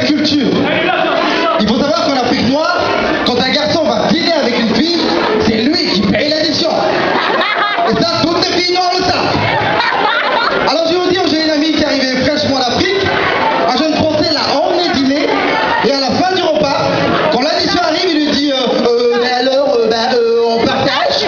de culture. Il faut savoir qu'en Afrique noire, quand un garçon va dîner avec une fille, c'est lui qui paye l'addition. Et ça, toutes les filles noires le savent. Alors je vais vous dire, j'ai une amie qui est arrivée fraîchement d'Afrique, un jeune français l'a emmené dîner, et à la fin du repas, quand l'addition arrive, il lui dit on partage.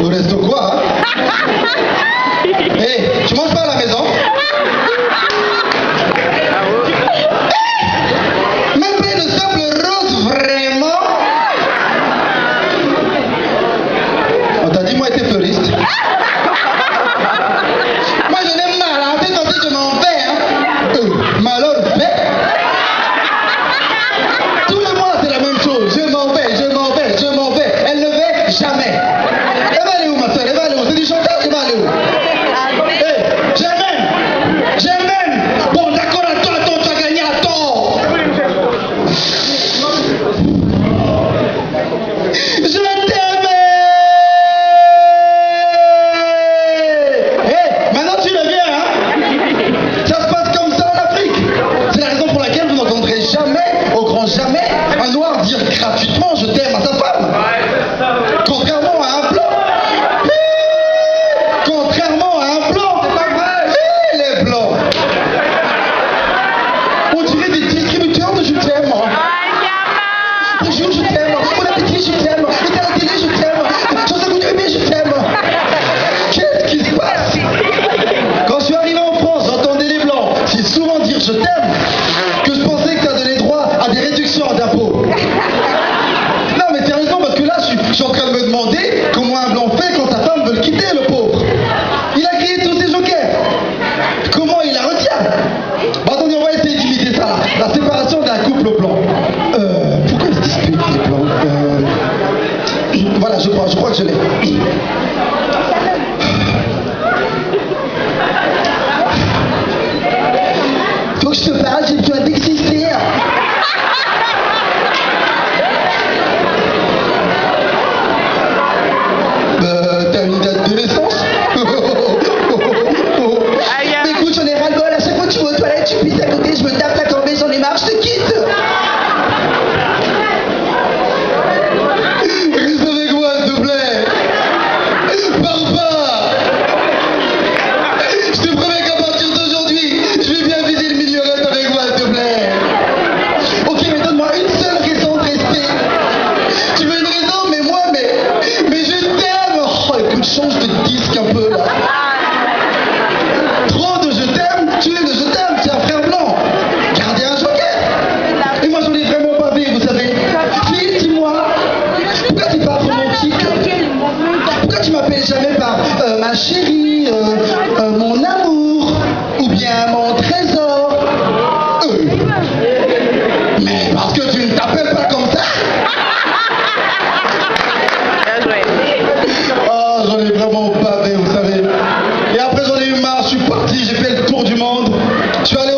Au resto quoi? Hey, tu manges pas que je te parle, j'ai besoin d'exister. T'as une date de naissance? Mais écoute, j'en ai ras-le-bol, à chaque fois que tu vas aux toilettes, tu pisses à côté, je me tape la corvée, j'en ai marre, je te quitte. Reste avec moi, s'il te plaît. Pars pas. Je te promets qu'à partir d'aujourd'hui, je vais bien viser le milieu, reste avec moi, s'il te plaît. Ok, mais donne-moi une seule raison de rester. Tu veux une raison? Mais moi, mais je t'aime. Oh, écoute, change de disque un peu, là. Trop de je t'aime, tu es le je t'aime, c'est un frère blanc. Gardez un joker. Et moi, j'en ai vraiment pas vu, vous savez. Phil, dis-moi, pourquoi t'es pas romantique? Pourquoi tu m'appelles jamais par ma chérie, mon amour, ou bien mon trésor? Mais parce que tu ne t'appelles pas comme ça. Oh, j'en ai vraiment pas vu, vous savez. Et après, j'en ai eu marre, je suis parti, j'ai fait le tour du monde. Je suis allé